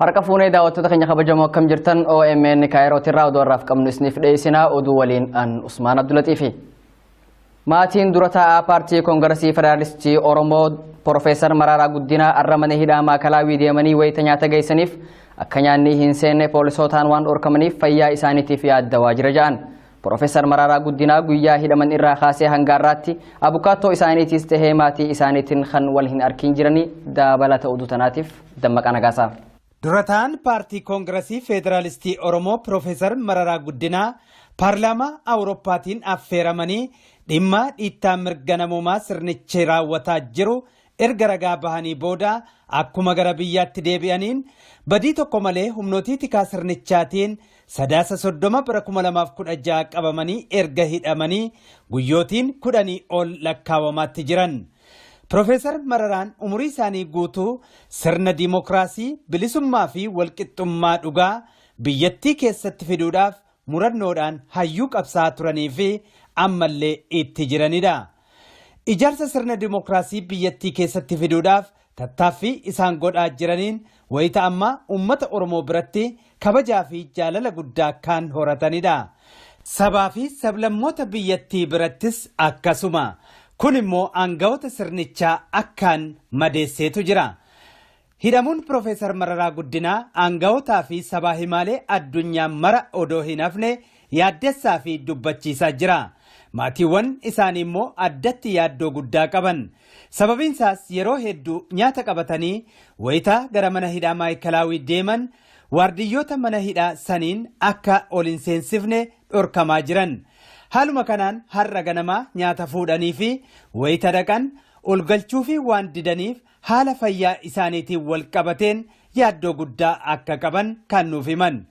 harka fuunee daawwattoota keenya kabajamoo akkam jirtan OMN Kaayiroo tirraa oduu har'aaf qabnu isiniif dhiyeessinaa oduu waliin an Usmaan Abdulatiifi. Maatiin dura taa'aa paartii Koongiresii Federaalistii Oromoo Profeesar Mararaa Guddinaa har'a mana hidhaa Maakalaawii deemanii wayita nyaata geessaniif akka nyaanni hin seenne poolisootaan waan dhorkamaniif fayyaa isaaniitiif yaaddawaa jira jedhan. Profeesar Mararaa Guddinaa guyyaa hidhaman irraa kaasee hanga har'aatti abukaattoo isaaniitiis tahee maatii isaaniitiin kan wal hin arkin jiranii dabalata oduu tanaatiif Dammaqaa Nagaasaa. Durataan paartii Koongiresii Federaalistii Oromoo Profeesar Mararaa Guddinaa paarlaamaa Awurooppaatiin affeeramanii dhimma dhiittaa mirga namoomaa sirnichi raawwataa jiru erga ragaa bahanii booda akkuma gara biyyaatti deebi'aniin badii tokko malee humnootii tikaa sirnichaatiin sadaasa 30 bara 2016 qabamanii erga hidhamanii guyyootiin 10 ol lakkaawamaatti jiran. Profeesar Mararaan umurii isaanii guutuu sirna dimokiraasii bilisummaa fi walqixxummaa dhugaa biyyattii keessatti fiduudhaaf murannoodhaan hayyuu qabsaa turanii fi ammallee itti jiranidha. Ijaarsa sirna dimokiraasii biyyattii keessatti fiduudhaaf tattaaffii isaan godhaa jiraniin wayita ammaa uummata Oromoo biratti kabajaa fi jaalala guddaa kan horatanidha. Sabaa fi sablammoota biyyattii birattis akkasuma. Kun immoo aangawoota sirnichaa akkaan madeesseetu jira. Hidhamuun Profeesar Mararaa Guddinaa aangawotaa fi sabaa himaalee addunyaa mara odoo hin hafne yaaddessaa fi dubbachiisaa jira. Maatiiwwan isaanii immoo addatti yaaddoo guddaa qaban. Sababiin isaas yeroo hedduu nyaata qabatanii wayita gara mana hidhaa Maayikalaawii deeman waardiyyoota mana hidhaa saniin akka ol hin seensifne dhorkamaa jiran. Haaluma kanaan har'a ganamaa nyaata fuudhanii fi wayita dhaqan ol galchuu fi waan didaniif haala fayyaa isaaniitiin wal qabateen yaaddoo guddaa akka qaban kan nuuf himan.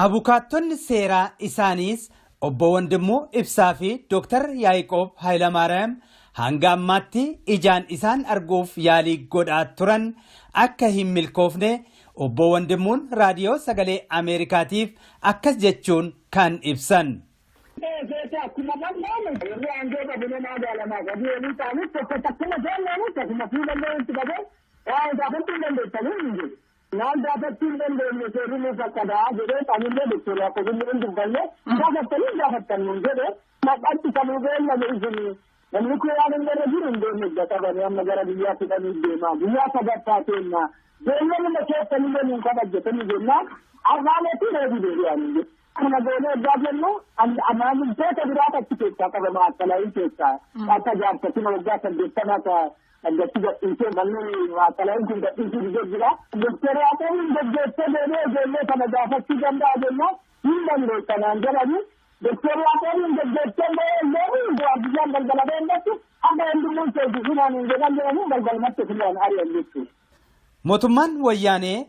Abukaattonni seeraa isaaniis obbo Wandimmoo Ibsaa fi Dr. Yaaqoob Hayilamaariyaam hanga ammaatti ijaan isaan arguuf yaalii godhaa turan akka hin milkoofne obbo Wandimmoon raadiyoo sagalee Ameerikaatiif akkas jechuun kan ibsan. Akkuma bal'aan yeroo aangoota bineeldaa jaalamaa gadi olii ta'anii tokko takkuma jaalladhu akkuma fi bal'eensi qabee waan gaafachuu hin dandeessanii hin jiru. Naan gaafachuu hin dandeenye seerri fakkataa jedhee qaamillee doktorii akka inni hin dubbanne gaafatanii jedhee maqaatti kamuu beellame isinii namni kun waan hin garra jiru hin deemne qabanii amma gara biyyaa fidanii deemaa biyyaa sadarkaa keenyaa beellamuma keessanillee nuun kabajjetanii jennaan afaaneetii reebii deebi'anii jiru. Kana goonee egaa jennu amaamiltoota biraata achi keessaa qabama Maakalaawii keessaa akka jaarsatiin waggaa 80 akka addatti gadhiisee manneen Maakalaawii kun gadhiisuu dhigee jira. Doktor Yaaqoobiin gaggeessee deemee ijoollee kana gaafachuu danda'a jennaan hin dandeessanaan jedhanii Doktor Yaaqoobiin gaggeessee deemee waardiyaan galgala deematti amma hundumuu seejjisunaan hin jedhan jedhanii galgalmatti filan ari'an jechuudha. Mootummaan wayyaanee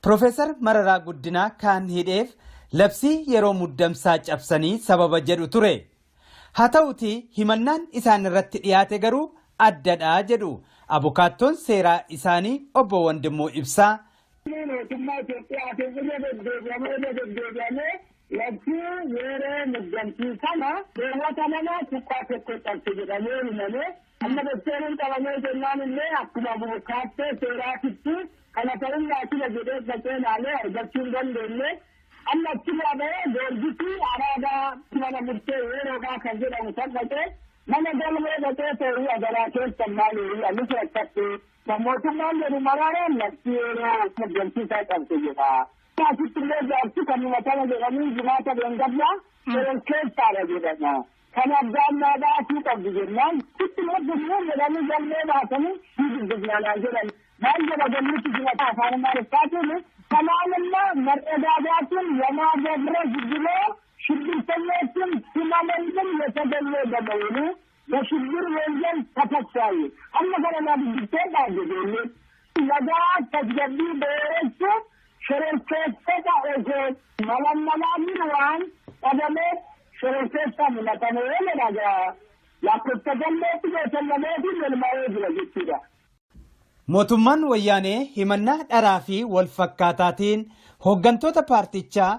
Profeesar Mararaa Guddinaa kan hidheef labsii yeroo muddamsaa cabsanii sababa jedhu ture. Haa ta'uti himannaan isaan irratti dhiyaate garuu addadhaa jedhu abukaattoon seeraa isaanii obbo Wandimmoo Ibsaa. Mootummaa Itoophiyaa keessatti deddeebi'amee labsii yeroo muddamtii kana keewwata nama tuqqaa tokko cabse jedhamee himamee amma doktoriin qabamee jennaan illee akkuma abukaattoo seeraatitti kana ta'uun laatila jedhee facee laalee argachuu hin dandeenye. Amma achirraa bahee goorgisii araadaa mana murtee yeroodhaa kan jedhamu saffate mana galmee dhaqee ta'uu agaraa keessan maaliirii anis rakkatti mootummaan jedhu Maraaraan labsii yeroo muddamsiisaa qabse jedha. Asitti illee jaarsi kan himatama jedhanii jimaata beengaddaa yeroo keessaadha jedhama. Kan abbaan baasuu qabdu jennaan sitti muddamuu jedhanii galmee baasanii ni dubbisnaan jedhan. Maal jedha galmichi jimata afaan Amaariffaatiin Kanaalummaa መረዳዳትን የማገብረስ ብሎ ሽብርተኞችን ሲማመልም የተገኘ በመሆኑ በሽብር ወንጀል ተከሳይ አመከረና ቢተባ ገደለ ለጋ ተገቢ በረሱ ሸረከተ ኦጆ malammalaa waan dhabalee shororkeessaa mul'atame jedha lakkoofsa galmeetti beekameetiin galmaa'ee jira jechuudha. Mootummaan wayyaanee himannaa dharaa fi wal fakkaataatiin hooggantoota paartichaa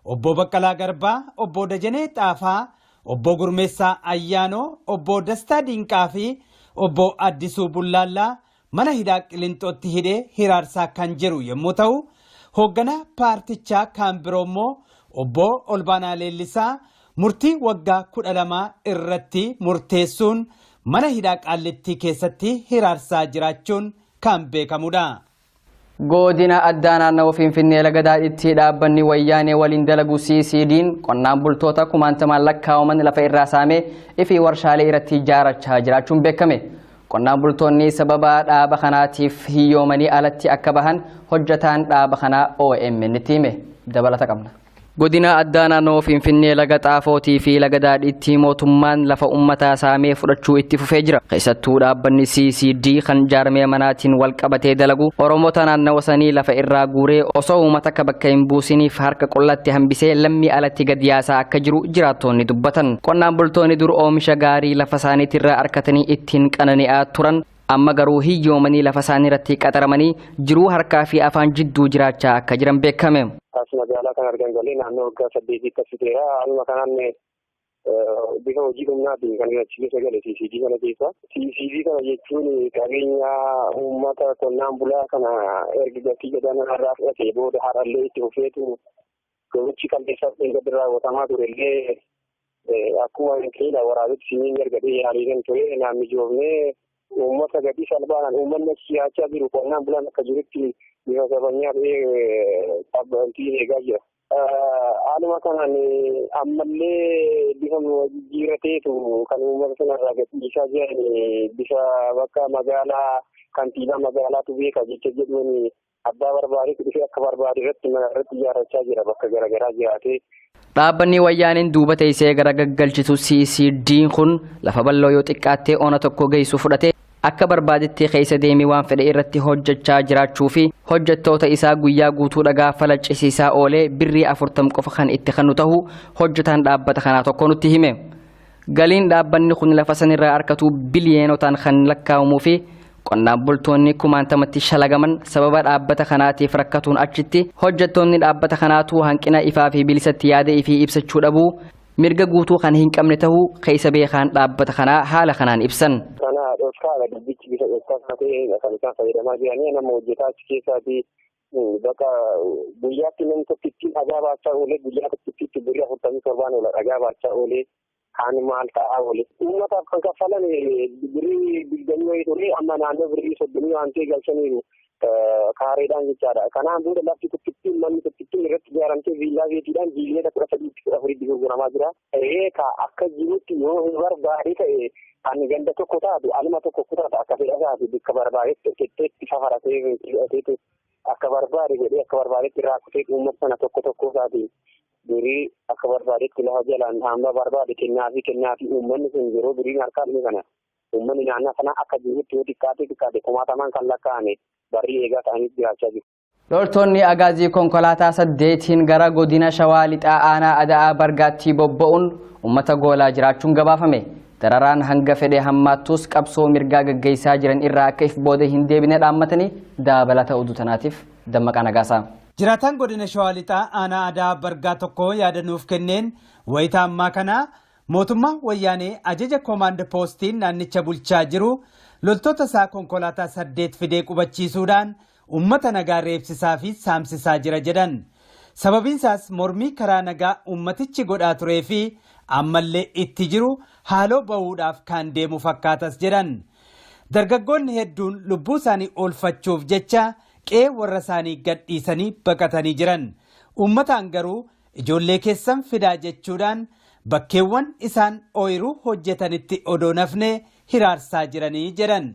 obbo Baqqalaa Garbaa, obbo Dajanee Xaafaa, obbo Gurmeessaa Ayyaanoo, obbo Dastaa Dinqaa fi obbo Addisuu Bullaallaa mana hidhaa Qilixootti hidhee hiraarsaa kan jiru yommuu ta'u, hoogganaa paartichaa kan biroo immoo obbo Olbaanaa Leellisaa murtii waggaa 12 irratti murteessuun mana hidhaa Qaallittii keessatti hiraarsaa jiraachuun kan beekamudha. Godina addaa naannawaa Finfinnee laga daadhiitti dhaabbanni wayyaanee waliin dalagu CCD'n qonnaan bultoota kumaantamaan lakkaa'aman lafa irraa saamee fi warshaalee irratti ijaarachaa jiraachuun beekame. Qonnaan bultoonni sababa dhaaba kanaatiif hiyyoomanii alatti akka bahan hojjetaan dhaaba kanaa OMN itti hime. Dabalata qabna. Godina addaa naannoo Finfinnee laga Xaafootii fi laga daadhiitti mootummaan lafa uummataa saamee fudhachuu itti fufee jira. Keessattuu dhaabbanni CCD kan jaarmee manaatiin wal qabatee dalagu Oromoota naannawa sanii lafa irraa guuree osoo uummata akka bakka hin buusiniif harka qullatti hambisee lammii alatti gad yaasaa akka jiru jiraattonni dubbatan. Qonnaan bultoonni dur oomisha gaarii lafa isaaniitirraa harkatanii ittiin qanani'aa turan amma garuu hiyyoomanii lafa isaanii irratti qaxaramanii jiruu harkaa fi afaan jidduu jiraachaa akka jiran beekame. Magaalaa kan argan galee naannoo waggaa 8 akkasiteera. Haaluma kanaan bifa hojii humnaatiin kan achiisa gale CCD kana keessa. CCD kana jechuun qabeenya uummata qonnaan bulaa kana erga gatii gadaanaa irraa fudhatee booda harallee itti fufeetu gochi qalbeessaaf eegatti raawwatamaa turellee akkuma keenya waraabetti siniin ergatee yaalii kan ture naanni joofnee uummata gatii salphaadhaan uummanni siyaachaa jiru qonnaan bulaan akka jirutti bifa qabanyaa ta'ee qabbantii eegaa jira. Haaluma kanaan ammallee bifa jijjiirateetu kan uummata sanarraa gadhiisaa jiran bifa bakka magaalaa kantiibaa magaalaatu beeka jecha jedhuun abbaa barbaadeetu dhufee akka barbaade irratti mana irratti ijaarrachaa jira bakka garaagaraa jiraatee. Dhaabbanni wayyaaniin duuba teessee gara gaggalchitu CCD kun lafa bal'oo yoo xiqqaattee ona tokko geessu fudhatee akka barbaadetti keessa deemee waan fedhe irratti hojjechaa jiraachuu fi hojjettoota isaa guyyaa guutuu dhagaa falaccisiisaa oolee birrii 40 qofa kan itti kennu ta'uu hojjetaan dhaabbata kanaa tokko nutti hime. Galiin dhaabbanni kun lafa sanirraa harkatu biliyeenotaan kan lakkaa'amuu fi qonnaan bultoonni kumaantamatti shalagaman sababa dhaabbata kanaatiif rakkatuun achitti hojjettoonni dhaabbata kanaatu hanqina ifaa fi bilisatti yaada ifii ibsachuu dhabuu mirga guutuu kan hin qabne ta'uu keessa beekaan dhaabbata kanaa haala kanaan ibsan. Kana dhoksaadha dubbichi bifa dhoksaa ta'ee kan isaan fayyadamaa jiranii nama hojjetaa achi keessaati bakka guyyaatti namni tokkitti dhagaa baachaa oolee guyyaa tokkitti birrii 47 oola dhagaa baachaa oolee kaan maal ta'aa oolee uummataaf kan kaffalan birrii 20 ture amma naannoo birrii 30 waan ta'e galchaniiru kaareedhaan jechaadha. Kanaan booda lafti tokkitti manni tokkitti irratti ijaaramtee viillaa beetiidhaan jiilee 13 gurguramaa jira. Akka jirutti yoo hin barbaade ta'e kan ganda tokko taatu alma tokko kutaata akka fedha taatu bakka barbaadetti tokkitteetti safaratee hidhateetu akka barbaade godhee akka barbaadetti irraa kutee uummata sana tokko isaatiin durii akka barbaadetti lafa jalaan hamma barbaade kennaafi uummanni sun yeroo duriin harkaa dhume kana uummanni naannoo sana akka jirutti yoo xiqqaate kumaatamaan kan lakkaa'ame barrii eegaa ta'anii jiraachaa jiru. Loltoonni agaazii konkolaataa 8 gara godina Shawaa Lixaa aanaa Ada'aa Bargaatti bobba'uun uummata goolaa jiraachuun gabaafame. Dararaan hanga fedhe hammaattus qabsoo mirgaa gaggeessaa jiran irraa akka if booda hin deebine dhaammatanii dabalata oduu tanaatiif Dammaqaa Nagaasaa. Jiraataan godina Shawaa Lixaa aanaa Ada'aa Bargaa tokko yaadanuuf kenneen wayita ammaa kana mootummaa wayyaanee ajaja koomaand poostiin naannicha bulchaa jiru loltoota isaa konkolaataa 8 fidee qubachiisuudhaan uummata nagaa reebsisaa fi saamsisaa jira jedhan. Sababiin isaas mormii karaa nagaa uummatichi godhaa turee fi ammallee itti jiru haaloo bahuudhaaf kan deemu fakkaatas jedhan. Dargaggoonni hedduun lubbuu isaanii oolfachuuf jecha qe'ee warra isaanii gadhiisanii baqatanii jiran. Uummataan garuu ijoollee keessan fidaa jechuudhaan bakkeewwan isaan ooyiruu hojjetanitti odoo nafne hiraarsaa jiranii jedhan.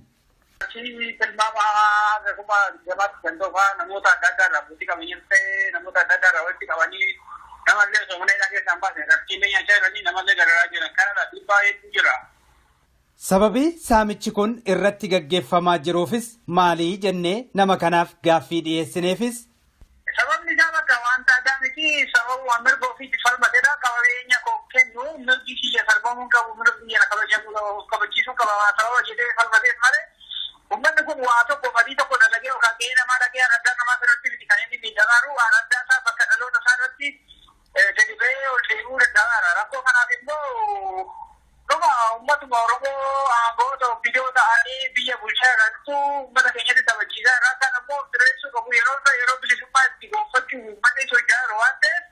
Sababii saamichi kun irratti gaggeeffamaa jiruufis maalii jennee nama kanaaf gaaffii dhiyeessineefis. Sababni isaa bakka wanta addaa miti keessatti sababa mirga ofiitti falmatedha. Qabeenya koo kennu mirgi kiyya sarbamuun qabu mirgi biyya kabachiisuu qaba sababa jedhee falmatee malee uummanni kun waa tokko fadii tokko dalagee yookaan gahee namaa dhagee adda namaa irratti miti kan inni miidhagaaru waan adda isaa bakka dhaloota isaa irratti gadi ba'ee ol deebi'uu danda'a. Rakkoo kanaaf immoo dhuma uummatuma Oromoo aangoota biyyoota ta'anii biyya bulchaa jirantu uummata keenyatti taphachiisaa irraa kan ammoo sirreessuu qabu yeroo bilisummaa itti gonfachuu uummanni socho'aa jiru waan ta'eef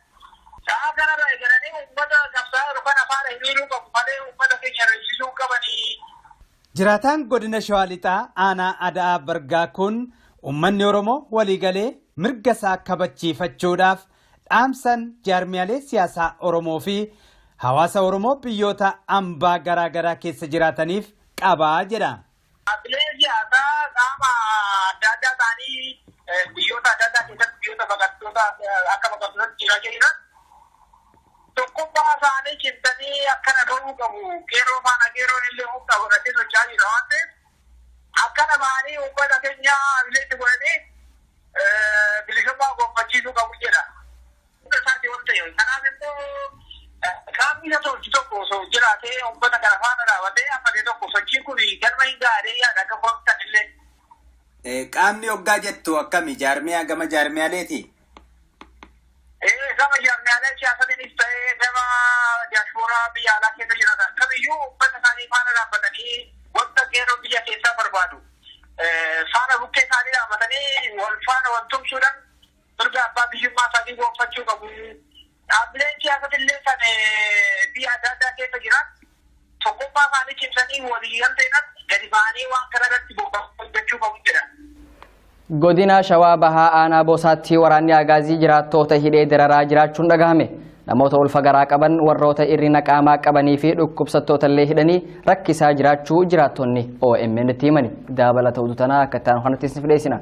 sa'a kanarraa eegalanii uummata qabsaa'aa jiru kan afaan hiriiruu qabu malee uummata keenya reessisuu qabanii. Jiraataan godina Shawaa Lixaa aanaa Ada'aa Bargaa kun uummanni Oromoo waliigalee mirga isaa kabachiifachuudhaaf dhaamsan jaarmiyaalee siyaasaa Oromoo fi hawaasa Oromoo biyyoota ambaa garaa garaa keessa jiraataniif qabaa jedha. Dhaabbileen siyaasaa qaama adda addaa ta'anii biyyoota adda addaa keessatti biyyoota baqattoota akka baqattootatti jiraachaa jiran tokkummaa isaanii cimsanii akkana ta'uu qabu. Qeerroo faana qeerroon illee humna godhatee socho'aa jira waan ta'eef akkana ba'anii uummata keenya ileetti godhatee bilisummaa gonfachiisuu qabu jedha. Hunda isaatti waan ta'e kanaaf immoo qaamni isa tolchu tokko osoo jiraatee uummata kana faana dhaabatee ammatee tokko sochiin kun galma hin gaadhee yaada akka koomtan illee. Qaamni hoggaa jettu akkami jaarmiyaa gama jaarmiyaaleeti? Gama jaarmiyaalee siyaasatiinis ta'ee gama diyaasporaa biyya alaa keessa jiraatan kamiyyuu uummata isaanii faana dhaabbatanii wanta qeerroo biyya keessaa barbaadu faana bukkee isaanii dhaabbatanii wal faana wal tumsuudhaan mirga abbaa biyyummaa isaanii gonfachuu qabu. Dhaabbileen siyaasatillee kan biyya adda addaa keessa jiran tokkummaa isaanii cimsanii walii galteedhaan gadi ba'anii waan kana irratti hojjechuu qabu jedha. Godina Shawaa Bahaa aanaa Boosaatti waraanni Agaazii jiraattoota hidhee dararaa jiraachuun dhagahame. Namoota ulfa garaa qaban warroota hirrina qaamaa qabanii fi dhukkubsattoota illee hidhanii rakkisaa jiraachuu jiraattonni OMN itti himani. Dabalata oduu tanaa akka ta'an kanatti isiniif dhiyeessina.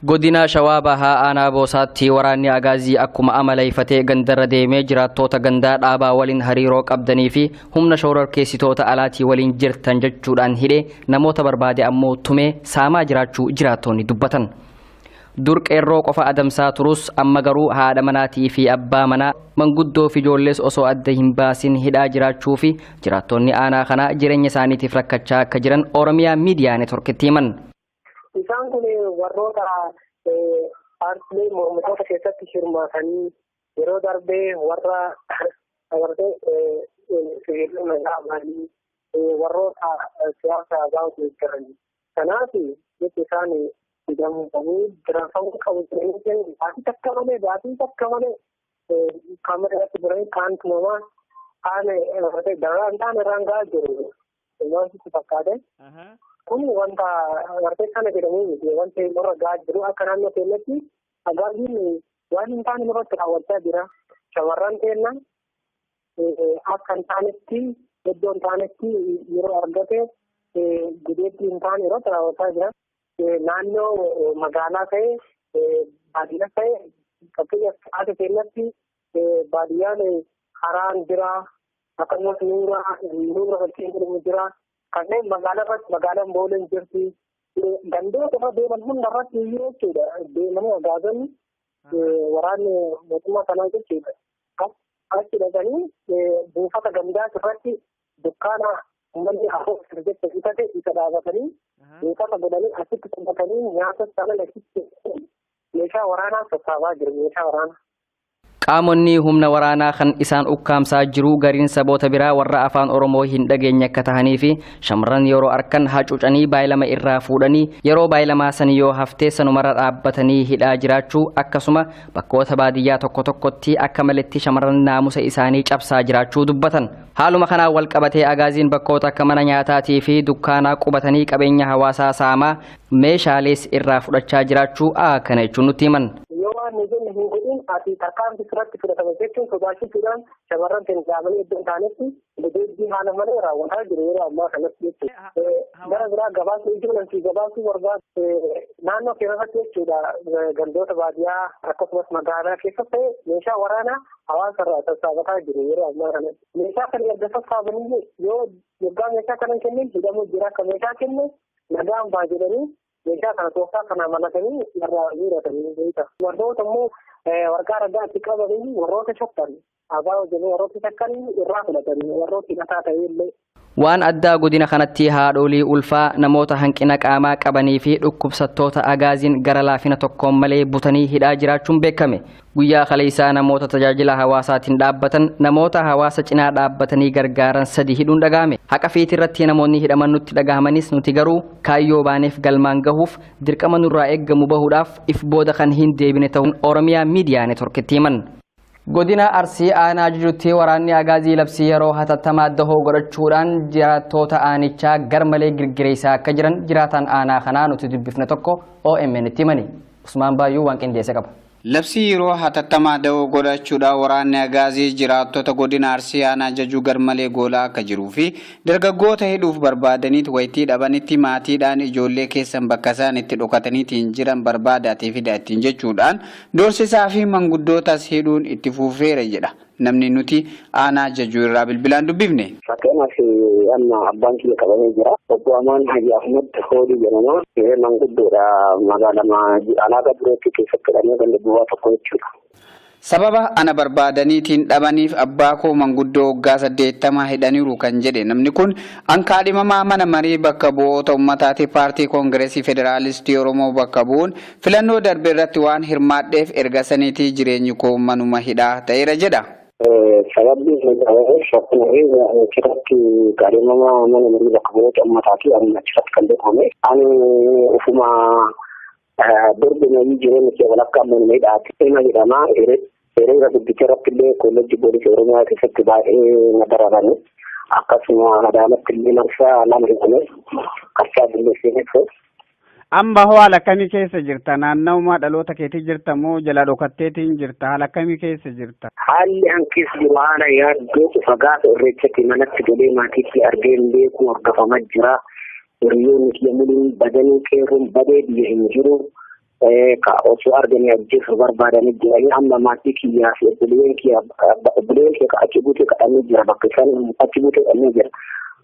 Godina Shawaa Bahaa aanaa Boosaatti waraanni Agaazii akkuma amaleeffatee gandarra deemee jiraattoota gandaa dhaabaa waliin hariiroo qabdanii fi humna shororkeessitoota alaatii waliin jirtan jechuudhaan hidhee namoota barbaade ammoo tumee saamaa jiraachuu jiraattonni dubbatan. Dur qeerroo qofa adamsaa turus amma garuu haadha manaatii fi abbaa manaa manguddoo fi ijoollees osoo adda hin baasin hidhaa jiraachuu fi jiraattonni aanaa kana jireenya isaaniitiif rakkachaa akka jiran Oromiyaa Miidiyaa Neetworkitti himan. Isaan kun warroota paartilee mormitoota keessatti hirmaatanii yeroo darbee warra warroota siyaasaa gaafatu jiran. Kanaaf jecha isaanii hidhamanii jiraafamuu qabu jedhanii baatii takka malee qaama irratti biranii kaantu namaa haala daraan ta'an irraan gahaa jiru. Wanti fakkaate. Kun wanta wartee kana jedhamee miti wanta irra gahaa jiru akka naannoo keenyatti Agaaziin waan hin taane irratti raawwachaa jira. Shamarran keenya akka hin taanetti iddoo hin taanetti yeroo argate gudeetti hin taane irratti raawwachaa jira. Naannoo magaalaa ta'e baadiyyaa ta'e fakkeenyaaf haati keenyatti baadiyyaan karaan jira akkasumas nuura fakkiin jedhamu jira kanneen magaalaan booleen jirti gandoota irra deeman hunda irratti iyyuu jechuudha deemanii agaazonni waraanni mootummaa kanaa jechuudha achi dhaqanii buufata gandaa irratti dukkaana uummanni afur jecha bitate isa dhaabatanii buufata godhanii asitti qubbatanii nyaata sana achitti meeshaa waraanaa sassaabaa jiru meeshaa waraanaa. Qaamonni humna waraanaa kan isaan ukkaamsaa jiru gariin saboota biraa warra afaan Oromoo hin dhageenye akka tahanii fi shamarran yeroo arkan hacuucanii baay'ilama irraa fuudhanii yeroo baay'ilamaa san yoo haftee sanumarra dhaabbatanii hidhaa jiraachuu akkasuma bakkoota baadiyyaa tokko tokkotti akka maletti shamarran naamusa isaanii cabsaa jiraachuu dubbatan. Haaluma kanaan wal qabatee Agaaziin bakkoota akka mana nyaataatii fi dukkaanaa qubatanii qabeenya hawaasaa saamaa meeshaalees irraa fudhachaa jiraachuu akkana jechuun nutti himan. Ati tarkaan biratti fudhatama jechuun sodaachisuudhaan shamarran keenya jaamanii iddoo taanetti deebii haala malee raawwataa jiru yeroo ammaa kanatti jechuudha. Gara biraa gabaasni ijoolleen fi gabaasni barbaadu naannoo keessatti jechuudha gandoota baadiyyaa akkasumas magaalaa keessatti meeshaa waraanaa hawaasa irraa sassaabataa jiru yeroo ammaa kanatti. Meeshaa kana erga sassaabanii yoo yoggaa meeshaa kana kennin hidhamuu jira akka meeshaa kenne nagaan baa jedhanii meeshaa kana tooftaa kana malatanii irraa hiratanii beeka. Warroota immoo warqaa raggaatti qabanii warroota shakkan abaa hojjetanii warroota shakkan irraa fudhatanii warroota hidhataa ta'ellee. Waan addaa godina kanatti haadholii ulfaa namoota hanqina qaamaa qabanii fi dhukkubsattoota agaaziin gara laafina tokkoon malee butanii hidhaa jiraachuun beekame. Guyyaa kaleessaa namoota tajaajila hawaasaatiin dhaabbatan namoota hawaasa cinaa dhaabbatanii gargaaran 3 hidhuun dhagahame. Haqa fiitii irratti namoonni hidhaman nutti dhagahamanis nuti garuu kaayyoo baaneef galmaan gahuuf dirqama nurraa eeggamu bahuudhaaf if booda kan hin deebine ta'uun Oromiyaa Miidiyaa Neetworkitti himan. Godina Arsii aanaa Jujuutti waraanni agaazii labsii yeroo hatattamaa dahoo godhachuudhaan jiraattoota aanichaa garmalee girgireessaa akka jiran jiraataan aanaa kanaa nuti dubbifne tokko OMN itti himani. Usmaan Baayyuu waan qindeesse qaba. Labsii yeroo hatattamaa dahoo godhachuudhaan waraanni agaazii jiraattota godina Arsii aanaa Jajuu garmalee goolaa akka jiruu fi dargaggoota hidhuuf barbaadaniit wayitii dhabanitti maatiidhaan ijoollee keessan bakka isaan itti dhokataniitiin jiran barbaadaatee fida ittiin jechuudhaan doorsisaa fi manguddootas hidhuun itti fufeera jedha. Namni nuti aanaa Jajuu irraa bilbilaan dubbifne. Fakkeenyaaf amma abbaan kiyya qabamee jira. Obbo Amaan Haji Ahmed Hoodii jedhama. Manguddoodha magaalaa alaagaa birootti keessatti hidhamee ganda duwwaa tokko jechuudha. Sababa ana barbaadaniitiin dhabaniif abbaa koo manguddoo waggaa 80 hidhaniiru kan jedhe namni kun ankaadhimamaa mana marii bakka bu'oota ummataati paartii koongireesii federaalistii Oromoo bakka bu'uun filannoo darbe irratti waan hirmaadheef erga saniitii jireenyi koo manuma hidhaa ta'eera jedha. Sababni shakkunaree achirratti kaadhimamaa mana marii bakka bu'oota ummataati achirratti kan beekame. Ani ufuma darbe nayii jireenya kee walakkaa mana hidhaati. Ima jedhama hiriira dubbicha irratti illee kolleejjii poolisii Oromiyaa keessatti baay'ee na dararani. Akkasuma adaalatti illee marsaa lama hidhame qarsaa bulleessee. Amma haala akkamii keessa jirta? Naannawuma dhaloota keetii jirta moo jala dhokatteetiin jirta? Haala akkamii keessa jirta? Haalli an keessa jiru haala yaaddoo fagaata irreechatti manatti galee maatiitti argeen beeku hordofamaa jira. Hiriyoonni kiyya muliin badanii qeerroon badee biyya hin jiru. Osoo arganii ajjeesuu barbaadanii jiranii amma maatii kiyyaa fi obboleeyyan kiyya achi buutee kadhanii jira. Bakka isaan achi buutee kadhanii jira.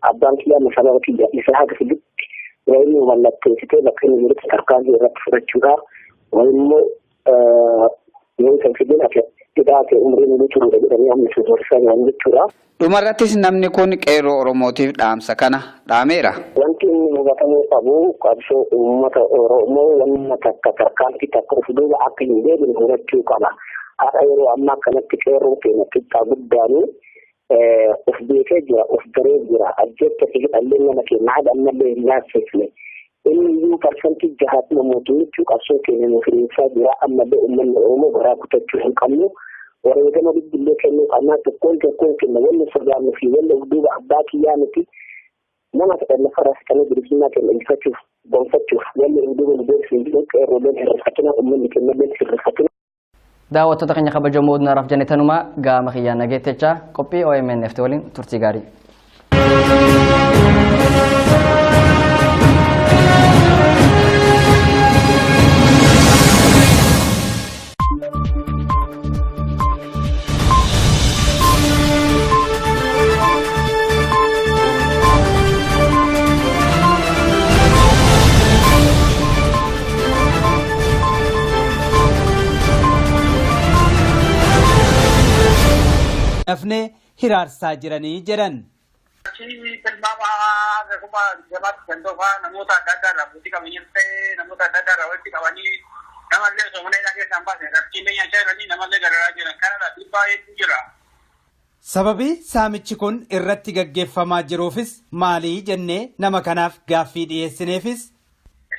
Abbaan kiyyaa masala kiyya isaa haga fidutti wayini mallatteessitee bakka inni jirutti tarkaanfii irratti fudhachuudhaaf wayimmoo yoo isa fidin hidhaate umriin inni turudha jedhanii amma sosorsan waan jechuudha. Dhumarrattis namni kun qeerroo Oromootiif dhaamsa kana dhaameera. Wanti inni hubatamuu qabu qabsoo uummata Oromoo wanna takka tarkaanfii takka of duuba akka hin deebine hubachuu qaba. Haadha yeroo ammaa kanatti qeerroon keenya xiqqaa guddaanii of beekee jira, of daree jira. Ajjeetta fi hidhallee nama keenya haadha ammallee hin laafeefne. Inni iyyuu parsantii jahaatuma mootummichuu qabsoo keenya nuuf hiriirsaa jira. Ammallee uummanni Oromoo garaa kutachuu hin qabnu. Wareegama bibbillee kennuu qabnaa tokkoon kenna wanni sodaannuu fi wanni of duuba abbaa kiyyaa miti nama fedhan lafarraa fixanii bilisummaa keenya injifachuuf gonfachuuf wanni of duuba nu beeksisu hin qeerrooleen hirrifatina uummanni kennalleen hirrifatina. Daawwattoota keenya kabajamoo naraaf jannetanuma gaama kiyyaa nageettecha qophii OMN FT waliin turtii gaarii. Nafne hiraarsaa jiranii jedhan. Tilmaama akkuma jamaatti kan tofaa namoota adda addaa irraa buutii qabeenyaa ta'ee namoota adda addaa irraa walitti qabanii namallee soomana isaa keessaan baasan rakkiilee nyaachaa jiranii namallee gararaa jiran kanarraa dhiibbaa hedduu jira. Sababii saamichi kun irratti gaggeeffamaa jiruufis maalii jennee nama kanaaf gaaffii dhiyeessineefis.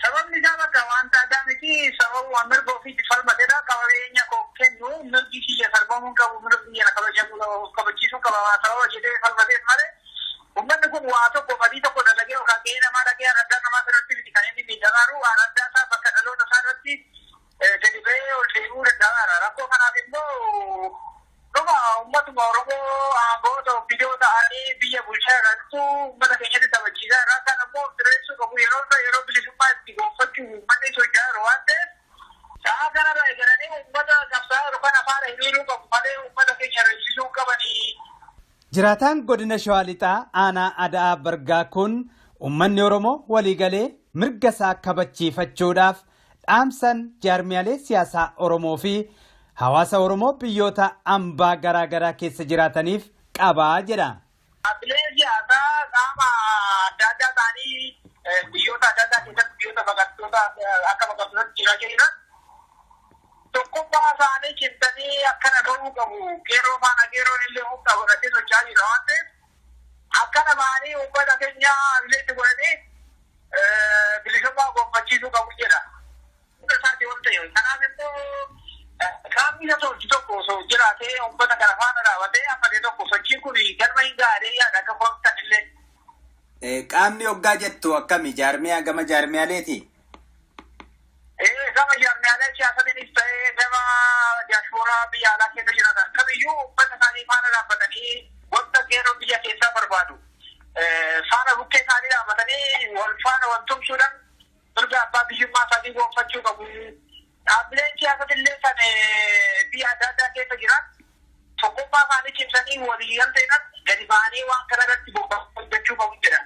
Sababni isaa bakka wanta addaa miti sababuma mirga ofiitti falmateedha qabeenya koo kennu mirgi kiyya sarbamuun qabu mirgi biyya kabachiisuu qaba sababa jedhee falmateef malee uummanni kun waa tokko fadii tokko dalagee yookaan gahee namaa dhagee adda namaa irratti miti kan inni miidhagaaru waan addaa isaa bakka dhaloota isaa irratti gadi ba'ee ol deebi'uu danda'aara. Rakkoo kanaaf immoo dhuma uummatuma Oromoo aangoota biyyoota ta'anii biyya bulchaa irrattu uummata keenyatti taphachiisaa irraa kan ammoo direessuu qabu yeroo bilisummaa itti gonfachuu uummanni socho'aa jiru waan ta'eef sa'a kanarraa eegalanii uummata qabsaa'aa jiru kan afaan hiriiruu qabu malee uummata keenya reessisuu qabanii. Jiraataan godina Shawaa Lixaa aanaa Ada'aa Bargaa kun uummanni Oromoo waliigalee mirga isaa kabachiifachuudhaaf dhaamsan jaarmiyaalee siyaasaa Oromoo fi hawaasa Oromoo biyyoota ambaa garaa garaa keessa jiraataniif qabaa jedha. Dhaabbileen siyaasaa qaama adda addaa ta'anii biyyoota adda addaa keessatti biyyoota baqattoota akka baqattootatti jiraachaa jiran tokkummaa isaanii cimsanii akkana ta'uu qabu. Qeerroo faana qeerroon illee humna godhatee socho'aa jira waan ta'eef akkana ba'anii uummata keenya bileetti godhatee bilisummaa gonfachiisuu qabu jedha. Hunda isaatti waan ta'e kanaaf immoo qaamni isa sochii tokko osoo jiraatee uummata kana faana dhaabatee ammatee tokko sochiin kun galma hin gaadhee yaada akka koomtan illee. Qaamni hoggaa jettu akkami jaarmiyaa gama jaarmiyaaleeti? Gama jaarmiyaalee siyaasatiinis ta'ee gama diyaasporaa biyya alaa keessa jiraatan kamiyyuu uummata isaanii faana dhaabbatanii wanta qeerroo biyya keessaa barbaadu faana bukkee isaanii dhaabbatanii wal faana wal tumsuudhaan mirga abbaa biyyummaa isaanii gonfachuu qabu. Dhaabbileen siyaasatillee kan biyya adda addaa keessa jiran tokkummaa isaanii cimsanii walii galteedhaan gadi ba'anii waan kana irratti hojjechuu qabu jedha.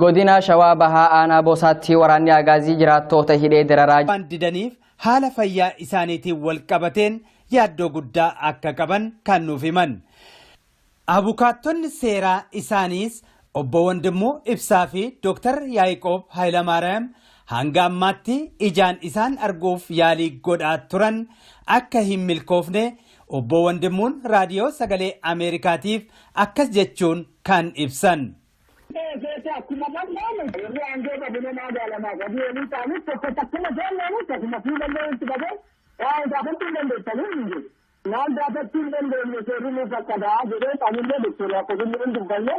Godina Shawaa Bahaa Aanaa Boosaatti waraanni Agaazii jiraattoota hidhee dararaa waan didaniif haala fayyaa isaaniitiin wal qabateen yaaddoo guddaa akka qaban kan nuuf himan. Abukaattonni seeraa isaaniis obbo Wandimmoo Ibsaa fi Dr. Yaaqoob Hayilamaariyaam hanga ammaatti ijaan isaan arguuf yaalii godhaa turan akka hin milkoofne obbo Wandimmuun raadiyoo sagalee Ameerikaatiif akkas jechuun kan ibsan. Akkuma bal'aan yeroo aangoo qabne magaalamaa gadi olii ta'anii tokko takkuma jaalladhu akkuma fuudhannee itti qabee waan gaafachuu hin dandeessanii hin jiru. Naan gaafachuu hin dandeenye seerri nuuf akkadaa jedhee qaamillee doktorii akka inni hin dubbanne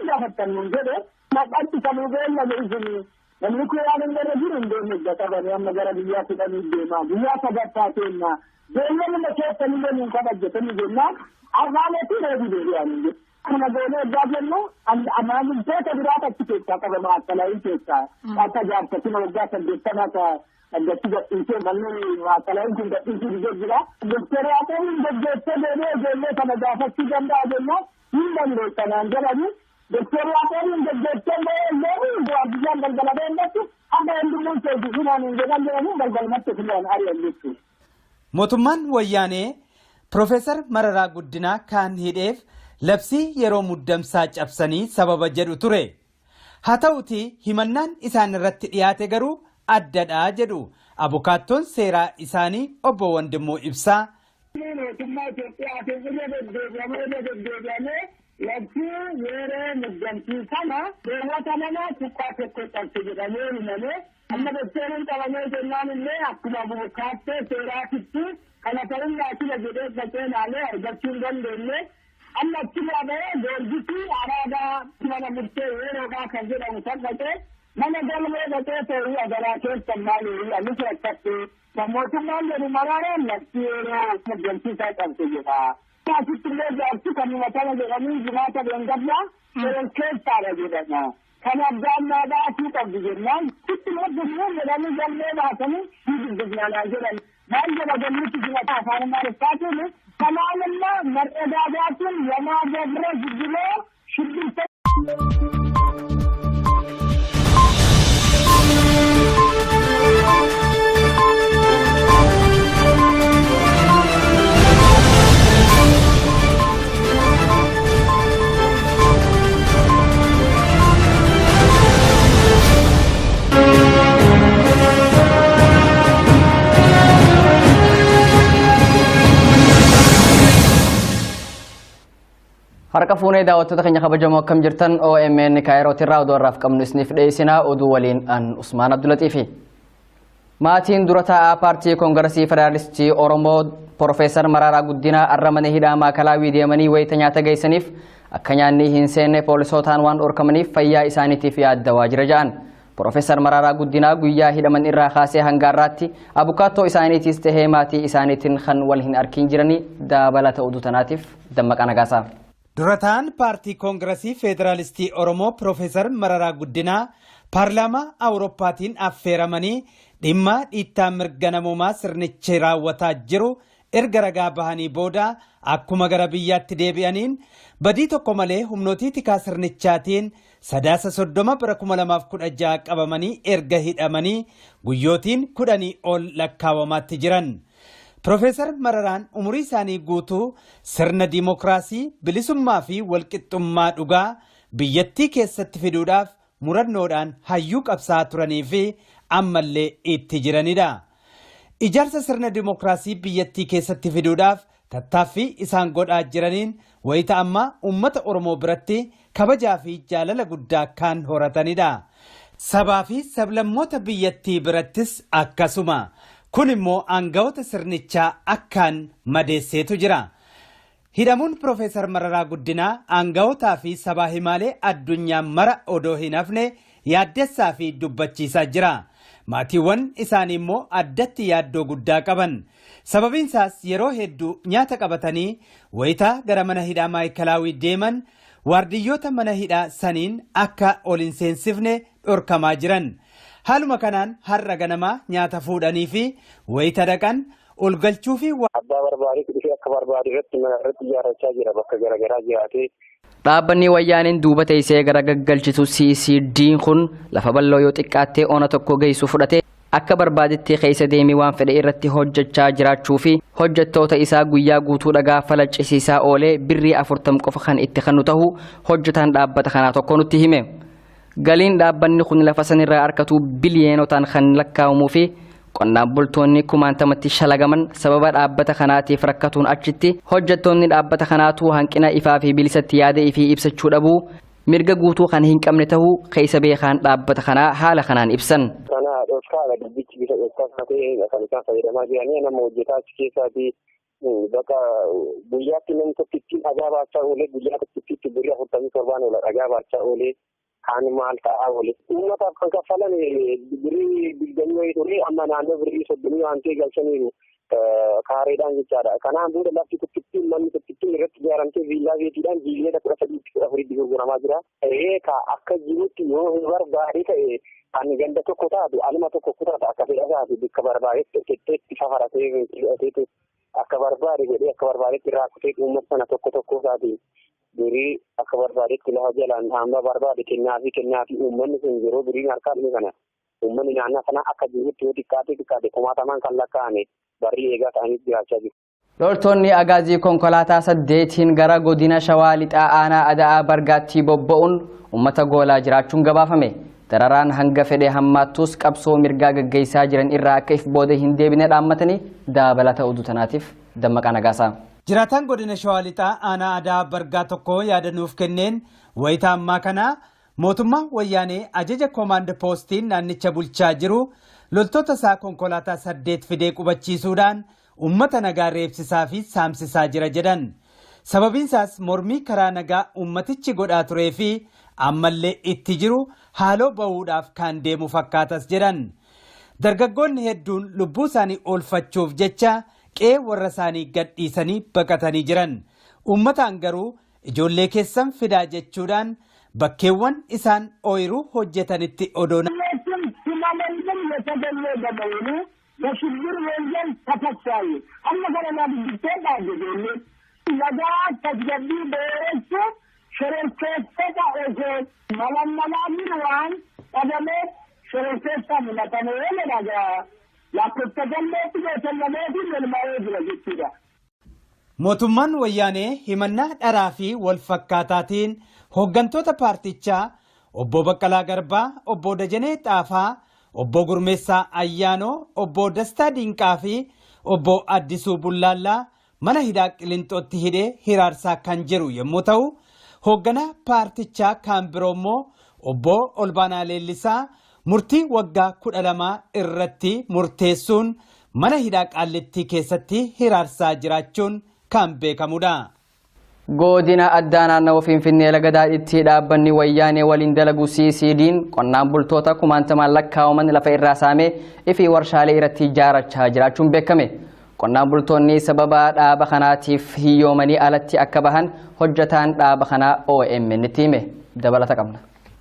gaafatanii jedhee maqaatti kamuu beellame isinii namni kun waan hin gara jiru hin deemne qabanii amma gara biyyaa fudhanii deemaa biyyaa sadarkaa keenyaa beellamuma keessanillee nuun kabajjetanii jennaan afaaneetii reebii deebi'anii jiru. Kana goonee egaa jennu maamiltoota biraata achi keessaa qabama akkalaayii keessaa akka jaarsatina waggaa 80 akka addatti gadhiisee manneen akkalaayii kun gadhiisuu dhigee jira. Doktor Yaaqoobiin gaggeessee deemee ijoollee kana gaafachuu danda'a jennaan hin dandeessanaan jedhanii Doktor Yaaqoobiin gaggeessee deemee waardiyaan galgala deemnetti amma hundumuu seejjisunaan hin jedhan jedhanii galgalmatti filan ari'an jechuudha. Mootummaan wayyaanee Profeesar Mararaa Guddinaa kan hidheef labsii yeroo muddamsaa cabsanii sababa jedhu ture. Haa ta'uti himannaan isaan irratti dhiyaate garuu addadhaa jedhu abukaattoon seeraa isaanii obbo Wandimmoo Ibsaa. Mootummaa Itoophiyaa keessatti deddeebi'amee labsii yeroo muddamtii kana keewwata nama xiqqaa tokko cabse jedhamee himamee amma doktoriin qabamee jennaan illee akkuma abukaattoo seeraatitti kana ta'uun laatila jedhee faceenaalee argachuu hin dandeenye. Amma achirraa bahee goorgisii araadaa mana murtee yeroodhaa kan jedhamu kan dhaqee mana galmee dhaqee ta'uu agaraa keessan maaliif anis rakkatti kan mootummaan jedhu Maraaraan labsii yeroo muddamsiisaa qabse jedha. Asitti illee jaarsi kan himatama jedhanii jimaata beengaddaa yeroo keessaadha jedhama. Kan abbaan naa baasuu qabdu jennaan sitti muddamuu jedhanii galmee baasanii ni dubbisnaan jedhan. Maal jedha galmichi jimata afaan Amaariffaatiin Kanalama merredaatun yana debre gidiyor şiddete Harka fuunee daawwattoota keenya kabajamoo akkam jirtan OMN Kaayirootti irraa oduu har'aaf qabnu isiniif dhiyeessinaa oduu waliin an Usmaan Abdulatiifi. Maatiin dura taa'aa paartii Koongiresii Federaalistii Oromoo Profeesar Mararaa Guddinaa har'a mana hidhaa Maakalaawii deemanii wayita nyaata geessaniif akka nyaanni hin seenne poolisootaan waan dhorkamaniif fayyaa isaaniitiif yaaddawaa jira jedhan. Profeesar Mararaa Guddinaa guyyaa hidhaman irraa kaasee hanga har'aatti abukaattoo isaaniitiis tahee maatii isaaniitiin kan wal hin arkin jiranii dabalata oduu tanaatiif Dammaqaa Nagaasaa. Durataan paartii Koongiresii Federaalistii Oromoo Profeesar Mararaa Guddinaa paarlaamaa Awurooppaatiin affeeramanii dhimma dhiittaa mirga namoomaa sirnichi raawwataa jiru erga ragaa bahanii booda akkuma gara biyyaatti deebi'aniin badii tokko malee humnootii tikaa sirnichaatiin 30/30/2016 qabamanii erga hidhamanii guyyootiin 10 ol lakkaawamaatti jiran. Profeesar Mararaan umurii isaanii guutuu sirna dimokiraasii bilisummaa fi walqixxummaa dhugaa biyyattii keessatti fiduudhaaf murannoodhaan hayyuu qabsaa turanii fi ammallee itti jiranidha. Ijaarsa sirna dimokiraasii biyyattii keessatti fiduudhaaf tattaaffii isaan godhaa jiraniin wayita ammaa uummata Oromoo biratti kabajaa fi jaalala guddaa kan horatanidha. Sabaa fi sablammoota biyyattii birattis akkasuma. Kun immoo aangawoota sirnichaa akkaan madeesseetu jira. Hidhamuun Profeesar Mararaa Guddinaa aangawotaa fi sabaa himaalee addunyaa mara odoo hin hafne yaaddessaa fi dubbachiisaa jira. Maatiiwwan isaanii immoo addatti yaaddoo guddaa qaban. Sababiin isaas yeroo hedduu nyaata qabatanii wayitaa gara mana hidhaa Maayikalaawii deeman waardiyyoota mana hidhaa saniin akka ol hin seensifne dhorkamaa jiran. Haaluma kanaan har'a ganamaa nyaata fuudhanii fi wayita dhaqan ol galchuu fi abbaa barbaadee dhufee akka barbaade irratti mana irratti ijaarrachaa jira bakka garaagaraa jiraatee. Dhaabbanni wayyaaniin duuba teessee gara gaggalchitu CCD'n kun lafa bal'oo yoo xiqqaattee ona tokko geessu fudhatee akka barbaadetti keessa deemee waan fedhe irratti hojjechaa jiraachuu fi hojjettoota isaa guyyaa guutuu dhagaa falaccisiisaa oolee birrii 40 qofa kan itti kennu ta'uu hojjetaan dhaabbata kanaa tokko nutti hime. Galiin dhaabbanni kun lafa sanirraa harkatu biliyeenotaan kan lakkaa'amuu fi qonnaan bultoonni kumaantamatti shalagaman sababa dhaabbata kanaatiif rakkatuun achitti hojjettoonni dhaabbata kanaatu hanqina ifaa fi bilisatti yaada ifii ibsachuu dhabuu mirga guutuu kan hin qabne ta'uu keessa beekaan dhaabbata kanaa haala kanaan ibsan. Kana dhooskaadha dubbichi bisa dhooskaa ta'ee kan isaan fayyadamaa jiranii nama hojjetaa achi keessaatii bakka guyyaatti namni tokkitti dhagaa baachaa oolee guyyaa tokkitti birrii 47 oola dhagaa baachaa oolee. Kan maal ta'aa oole. Uummataaf kan kaffalan birrii 20 ture amma naannoo birrii 30 waan ta'e galchaniiru kaareedhaan jechaadha. Kanaan booda lafti tokkittiin manni tokkittiin irratti ijaaramtee viillaa beetiidhaan biiliyoona 13 gurguramaa jira. Akka jirutti yoo hin barbaade ta'e kan ganda tokko taatu alma tokko taatu akka fedha taatu bakka barbaadetti qixxeetti safaratee hidhateetu akka barbaade godhee akka barbaadetti raakutee uummata sana tokko taati. Durii akka barbaadetti lafa jalaan hamba barbaade kennaafi uummanni sun yeroo durii harkaa dhume kana uummanni naannoo sana akka jirutti yoo xiqqaate kumaatamaan kan lakkaa'ame barrii eegaa ta'anii jiraachaa jiru. Loltoonni agaazii konkolaataa 8 gara godina Shawaa Lixaa Aanaa Ada'aa Bargaatti bobba'uun uummata goolaa jiraachuun gabaafame. Dararaan hanga fedhe hammaattus qabsoo mirgaa gaggeessaa jiran irraa akka if booda hin deebine dhaammatanii dabalata oduu tanaatiif Dammaqaa Nagaasaa. Jiraataan godina Shawaa Lixaa Aanaa Ada'aa Bargaa tokko yaadanuuf kenneen wayita ammaa kana mootummaa wayyaanee ajaja koomaand poostiin naannicha bulchaa jiru loltoota isaa konkolaataa 8 fidee qubachiisuudhaan uummata nagaa reebsisaa fi saamsisaa jira jedhan. Sababiin isaas mormii karaa nagaa uummatichi godhaa turee fi ammallee itti jiru haaloo ba'uudhaaf kan deemu fakkaatas jedhan. Dargaggoonni hedduun lubbuu isaanii oolfachuuf jecha qe'ee warra isaanii gadhiisanii baqatanii jiran. Uummataan garuu ijoollee keessan fidaa jechuudhaan bakkeewwan isaan ooyiruu hojjetanitti odoona. በሽብር ወንጀል ተፈቷል። አመከረና ቢተዳ ገደለ ለጋ ተጀቢ በእሱ ሽረከተ ታኦጀ ማላማላሚዋን ቀደመ ሽረከተ ምናተነ ለጋ ያከተገለት የተለመደ መልማው ድረጅቲዳ mootummaan wayyaanee himannaa dharaa fi wal fakkaataatiin hooggantoota paartichaa obbo Baqqalaa Garbaa, obbo Dajanee Xaafaa, obbo Gurmeessaa Ayyaanoo, obbo Dastaa Dinqaa fi obbo Addisuu Bullaallaa mana hidhaa Qilixootti hidhee hiraarsaa kan jiru yommuu ta'u, hoogganaa paartichaa kan biroo immoo obbo Olbaanaa Leellisaa murtii waggaa 12 irratti murteessuun mana hidhaa Qaallittii keessatti hiraarsaa jiraachuun kan beekamudha. Godina addaa naannawaa Finfinnee laga daadhiitti dhaabbanni wayyaanee waliin dalagu CCD'n qonnaan bultoota kumaantamaan lakkaa'aman lafa irraa saamee ifi warshaalee irratti ijaarachaa jiraachuun beekame. Qonnaan bultoonni sababa dhaaba kanaatiif hiyyoomanii alatti akka bahan hojjetaan dhaaba kanaa OMN itti hime. Dabalata qabna.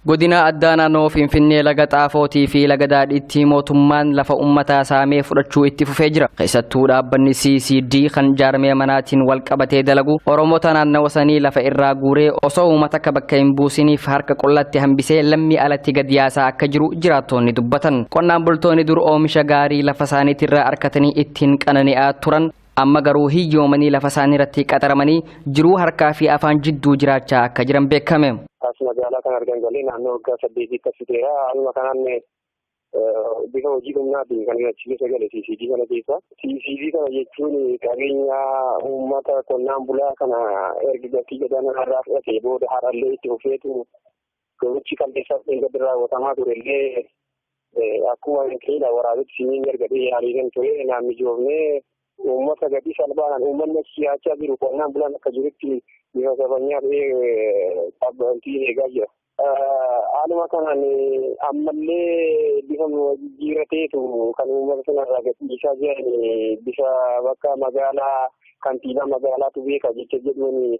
Godina addaa naannoo Finfinnee laga Xaafootii fi laga Daadhiitti mootummaan lafa uummataa saamee fudhachuu itti fufee jira. Keessattuu dhaabbanni CCD kan jaarmee manaatiin wal qabatee dalagu Oromoota naannawa sanii lafa irraa guuree osoo uummata akka bakka hin buusiniif harka qullatti hambisee lammii alatti gad yaasaa akka jiru jiraattonni dubbatan. Qonnaan bultoonni dur oomisha gaarii lafa isaaniitirraa harkatanii ittiin qanani'aa turan amma garuu hiyyoomanii lafa isaanii irratti qaxaramanii jiruu harkaa fi afaan jidduu jiraachaa akka jiran beekame. As magaalaa kan argan galee naannoo waggaa 8 taasifteera. Haaluma kanaan bifa hojii humnaatiin kan hirachiise gale CCD kana keessa. CCD kana jechuun qabeenya uummata qonnaan bulaa kana erga gatii gadaanaa irraa fudhatee booda harallee itti fufeetu gochi qalbeessaaf eeggadde raawwatamaa turellee akkuma keela waraabetti siniin ergadee yaalii kan ture naanni joofnee uummata gatii salphaadhaan uummanni siyaachaa jiru qonnaan bulaan akka jirutti bifa sabanyaa ta'ee qabbantii eegaa jira. Haaluma kanaan ammallee bifa jijjiirateetu kan uummata sanarraa gadhiisaa jiran bifa bakka magaalaa kantiibaa magaalaatu beeka jecha jedhuun